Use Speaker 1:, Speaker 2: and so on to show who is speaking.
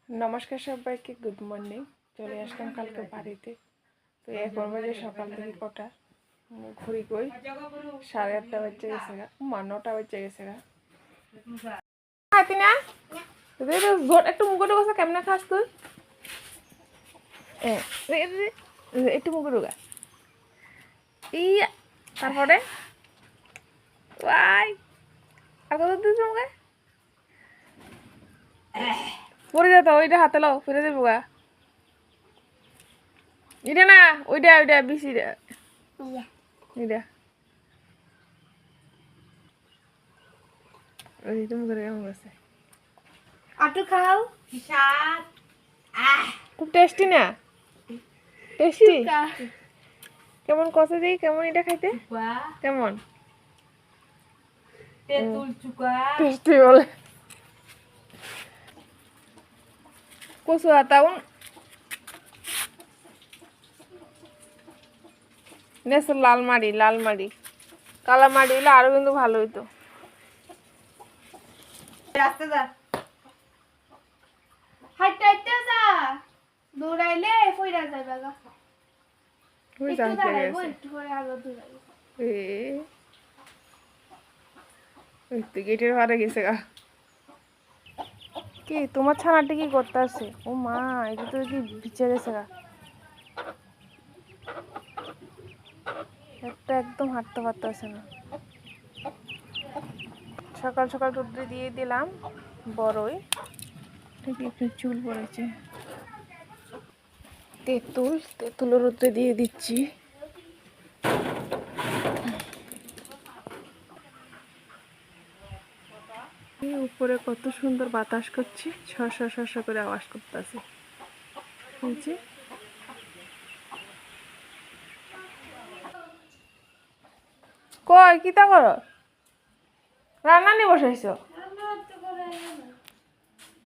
Speaker 1: নমস্কার সবাইকে, good morning. চলে আসলাম কালকে বাড়িতে। তো এখন বাজে সকাল থেকে কটা ঘুরি কই 8:30 বাজে গেছে গা, 9টা বাজে গেছে গা। খাইতি না একটু মুখটা বসে কেমনে খাস তুই? একটু মুখে ঢুকা ইয়া, তারপরে ওয়াই আর কত দিস মুখে পড়ে যেত। ওইটা হাতে লাও, ফিরে দেবো গা। এটা না, ওইটা বেশি এটা ওই তুমি করে কেমন আছে
Speaker 2: আটু খাও হিসাব
Speaker 1: খুব টেস্টি না? টেস্টি কেমন কষে দিই? কেমন এটা খাইতে? কেমন
Speaker 2: তেঁতুল চুকা
Speaker 1: টেস্টি বলে কচু আতাউন নেস লাল মাড়ি কালা মাড়ি হলে আরো কিন্তু ভালো হইতো।
Speaker 2: রাস্তা যা হাইটে হাইটে যা দৌড়াইলে ফইরা যাবে গা
Speaker 1: ওই
Speaker 2: একটু
Speaker 1: জানতে
Speaker 2: দাঁড়াইবো
Speaker 1: গেছে
Speaker 2: একটু পরে আবার দৌড়াইবো
Speaker 1: ওই তো গেটের পারে গেছে গা। কি তোমার ছানাটা কি করতে আসছে? ও মা, এটা তো কি ভিজে গেছে গা। একটা একদম হাঁটতে পারতেছে না। সকাল সকাল রোদ্রে দিয়ে দিলাম বড়ই, ঠিক একটু চুল পড়েছে। তেঁতুল রোদ্রে দিয়ে দিচ্ছি। উপরে কত সুন্দর বাতাস করছে, শসা করে আওয়াজ করতেছে। শুনছি কই কি তা করো? রান্না নিয়ে বসাইছো?